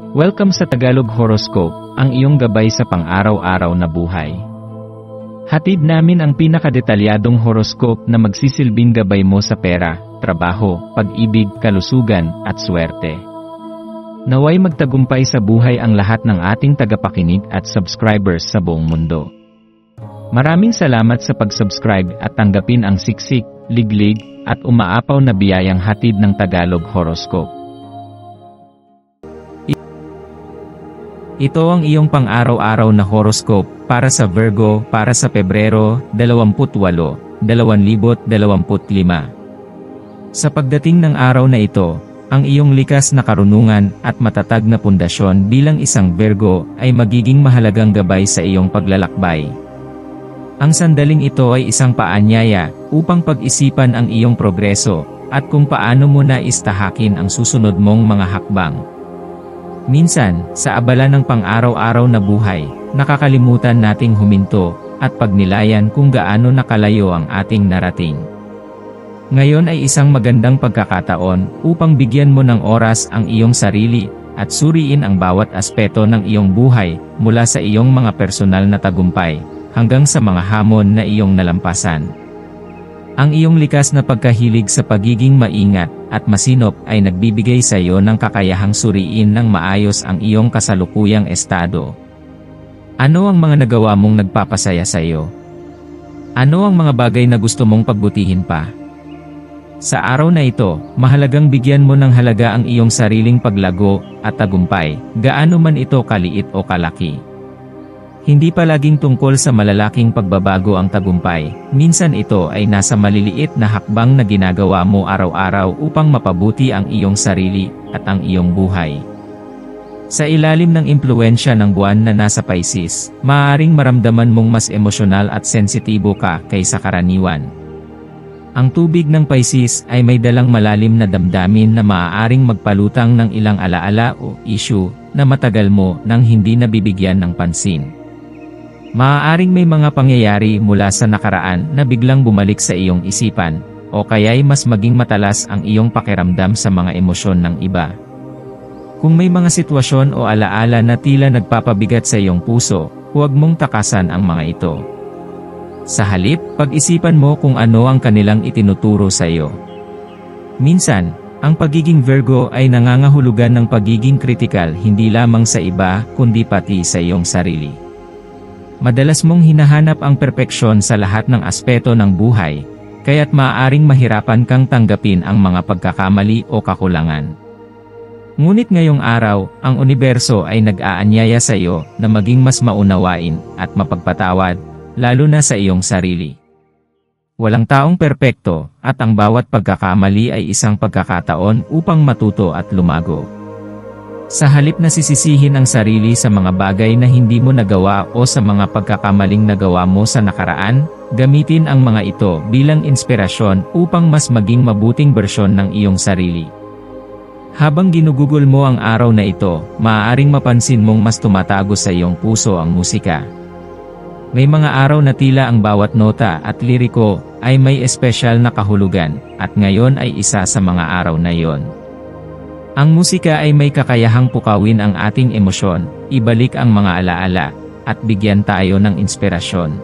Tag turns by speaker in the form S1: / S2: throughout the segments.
S1: Welcome sa Tagalog Horoscope, ang iyong gabay sa pang-araw-araw na buhay. Hatid namin ang pinakadetalyadong horoscope na magsisilbing gabay mo sa pera, trabaho, pag-ibig, kalusugan, at swerte. Naway magtagumpay sa buhay ang lahat ng ating tagapakinig at subscribers sa buong mundo. Maraming salamat sa pag-subscribe at tanggapin ang siksik, liglig, at umaapaw na biyayang hatid ng Tagalog Horoscope. Ito ang iyong pang-araw-araw na horoscope para sa Virgo para sa Pebrero 28, 2025. Sa pagdating ng araw na ito, ang iyong likas na karunungan at matatag na pundasyon bilang isang Virgo ay magiging mahalagang gabay sa iyong paglalakbay. Ang sandaling ito ay isang paanyaya upang pag-isipan ang iyong progreso at kung paano mo nais tahakin ang susunod mong mga hakbang. Minsan, sa abala ng pang-araw-araw na buhay, nakakalimutan nating huminto at pagnilayan kung gaano nakalayo ang ating narating. Ngayon ay isang magandang pagkakataon upang bigyan mo ng oras ang iyong sarili at suriin ang bawat aspeto ng iyong buhay mula sa iyong mga personal na tagumpay hanggang sa mga hamon na iyong nalampasan. Ang iyong likas na pagkahilig sa pagiging maingat at masinop ay nagbibigay sa iyo ng kakayahang suriin ng maayos ang iyong kasalukuyang estado. Ano ang mga nagawa mong nagpapasaya sa iyo? Ano ang mga bagay na gusto mong pagbutihin pa? Sa araw na ito, mahalagang bigyan mo ng halaga ang iyong sariling paglago at tagumpay, gaano man ito kaliit o kalaki. Hindi palaging tungkol sa malalaking pagbabago ang tagumpay, minsan ito ay nasa maliliit na hakbang na ginagawa mo araw-araw upang mapabuti ang iyong sarili at ang iyong buhay. Sa ilalim ng impluwensya ng buwan na nasa Pisces, maaaring maramdaman mong mas emosyonal at sensitibo ka kaysa karaniwan. Ang tubig ng Pisces ay may dalang malalim na damdamin na maaaring magpalutang ng ilang alaala o issue na matagal mo nang hindi nabibigyan ng pansin. Maaaring may mga pangyayari mula sa nakaraan na biglang bumalik sa iyong isipan, o kaya'y mas maging matalas ang iyong pakiramdam sa mga emosyon ng iba. Kung may mga sitwasyon o alaala na tila nagpapabigat sa iyong puso, huwag mong takasan ang mga ito. Sa halip, pag-isipan mo kung ano ang kanilang itinuturo sa iyo. Minsan, ang pagiging Virgo ay nangangahulugan ng pagiging kritikal hindi lamang sa iba kundi pati sa iyong sarili. Madalas mong hinahanap ang perpeksyon sa lahat ng aspeto ng buhay, kaya't maaaring mahirapan kang tanggapin ang mga pagkakamali o kakulangan. Ngunit ngayong araw, ang universo ay nag-aanyaya sa iyo na maging mas maunawain at mapagpatawad, lalo na sa iyong sarili. Walang taong perpekto, at ang bawat pagkakamali ay isang pagkakataon upang matuto at lumago. Sa halip na sisisihin ang sarili sa mga bagay na hindi mo nagawa o sa mga pagkakamaling nagawa mo sa nakaraan, gamitin ang mga ito bilang inspirasyon upang mas maging mabuting bersyon ng iyong sarili. Habang ginugugol mo ang araw na ito, maaaring mapansin mong mas tumatago sa iyong puso ang musika. May mga araw na tila ang bawat nota at liriko ay may espesyal na kahulugan, at ngayon ay isa sa mga araw na iyon. Ang musika ay may kakayahang pukawin ang ating emosyon, ibalik ang mga alaala, at bigyan tayo ng inspirasyon.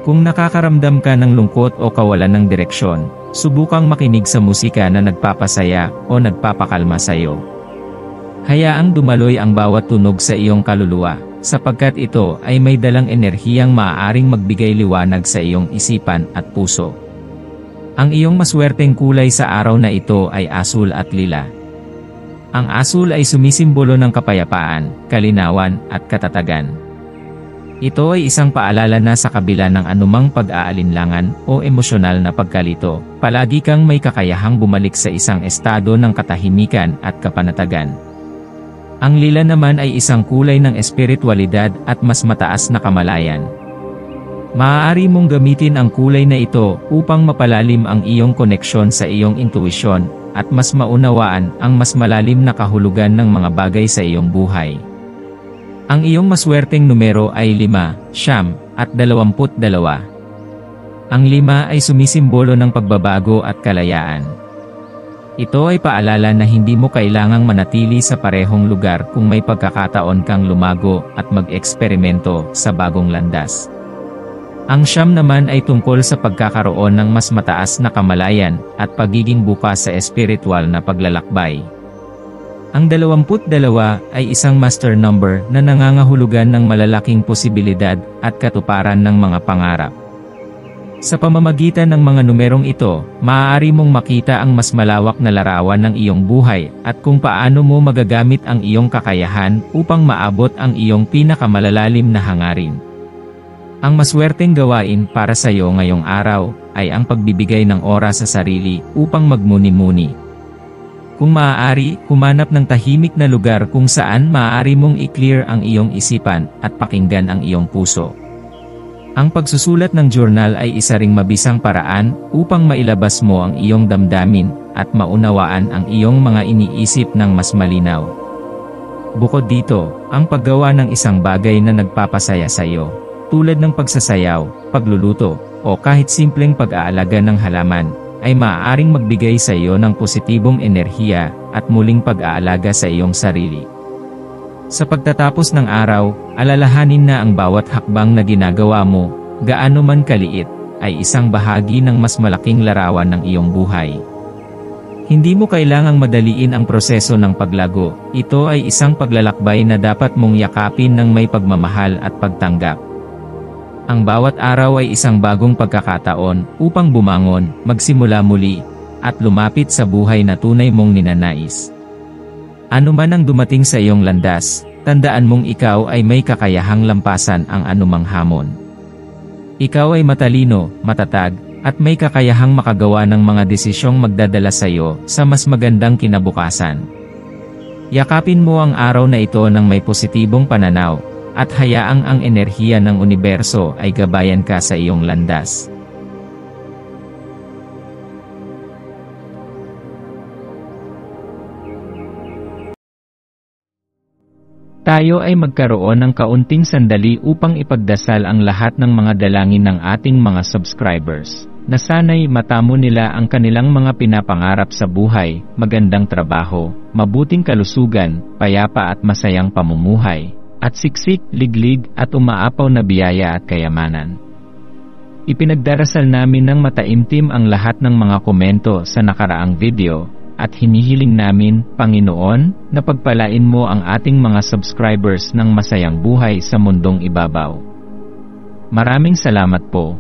S1: Kung nakakaramdam ka ng lungkot o kawalan ng direksyon, subukang makinig sa musika na nagpapasaya o nagpapakalma sa iyo. Hayaang dumaloy ang bawat tunog sa iyong kaluluwa, sapagkat ito ay may dalang enerhiyang maaaring magbigay liwanag sa iyong isipan at puso. Ang iyong maswerteng kulay sa araw na ito ay asul at lila. Ang asul ay sumisimbolo ng kapayapaan, kalinawan, at katatagan. Ito ay isang paalala na sa kabila ng anumang pag-aalinlangan o emosyonal na pagkalito, palagi kang may kakayahang bumalik sa isang estado ng katahimikan at kapanatagan. Ang lila naman ay isang kulay ng espiritualidad at mas mataas na kamalayan. Maaari mong gamitin ang kulay na ito upang mapalalim ang iyong koneksyon sa iyong intuisyon at mas maunawaan ang mas malalim na kahulugan ng mga bagay sa iyong buhay. Ang iyong maswerteng numero ay 5, 9, at 22. Ang 5 ay sumisimbolo ng pagbabago at kalayaan. Ito ay paalala na hindi mo kailangang manatili sa parehong lugar kung may pagkakataon kang lumago at mag-eksperimento sa bagong landas. Ang 9 naman ay tungkol sa pagkakaroon ng mas mataas na kamalayan at pagiging bukas sa espiritual na paglalakbay. Ang 22 ay isang master number na nangangahulugan ng malalaking posibilidad at katuparan ng mga pangarap. Sa pamamagitan ng mga numerong ito, maaari mong makita ang mas malawak na larawan ng iyong buhay at kung paano mo magagamit ang iyong kakayahan upang maabot ang iyong pinakamalalalim na hangarin. Ang maswerteng gawain para sa iyo ngayong araw ay ang pagbibigay ng oras sa sarili upang magmuni-muni. Kung maaari, humanap ng tahimik na lugar kung saan maaari mong i-clear ang iyong isipan at pakinggan ang iyong puso. Ang pagsusulat ng journal ay isa ring mabisang paraan upang mailabas mo ang iyong damdamin at maunawaan ang iyong mga iniisip ng mas malinaw. Bukod dito, ang paggawa ng isang bagay na nagpapasaya sa iyo, tulad ng pagsasayaw, pagluluto, o kahit simpleng pag-aalaga ng halaman, ay maaaring magbigay sa iyo ng positibong enerhiya at muling pag-aalaga sa iyong sarili. Sa pagtatapos ng araw, alalahanin na ang bawat hakbang na ginagawa mo, gaano man kaliit, ay isang bahagi ng mas malaking larawan ng iyong buhay. Hindi mo kailangang madaliin ang proseso ng paglago, ito ay isang paglalakbay na dapat mong yakapin ng may pagmamahal at pagtanggap. Ang bawat araw ay isang bagong pagkakataon upang bumangon, magsimula muli, at lumapit sa buhay na tunay mong ninanais. Ano man ang dumating sa iyong landas, tandaan mong ikaw ay may kakayahang lampasan ang anumang hamon. Ikaw ay matalino, matatag, at may kakayahang makagawa ng mga desisyong magdadala sa iyo sa mas magandang kinabukasan. Yakapin mo ang araw na ito ng may positibong pananaw, at hayaang ang enerhiya ng universo ay gabayan ka sa iyong landas. Tayo ay magkaroon ng kaunting sandali upang ipagdasal ang lahat ng mga dalangin ng ating mga subscribers, na sana'y matamo nila ang kanilang mga pinapangarap sa buhay, magandang trabaho, mabuting kalusugan, payapa at masayang pamumuhay, at siksik, liglig at umaapaw na biyaya at kayamanan. Ipinagdarasal namin ng mataimtim ang lahat ng mga komento sa nakaraang video, at hinihiling namin, Panginoon, na pagpalain mo ang ating mga subscribers ng masayang buhay sa mundong ibabaw. Maraming salamat po.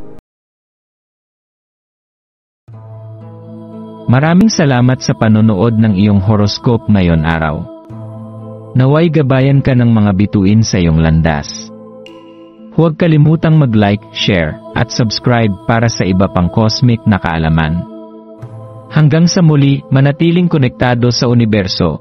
S1: Maraming salamat sa panonood ng iyong horoscope ngayon araw. Naway gabayan ka ng mga bituin sa iyong landas. Huwag kalimutang mag-like, share, at subscribe para sa iba pang cosmic na kaalaman. Hanggang sa muli, manatiling konektado sa universo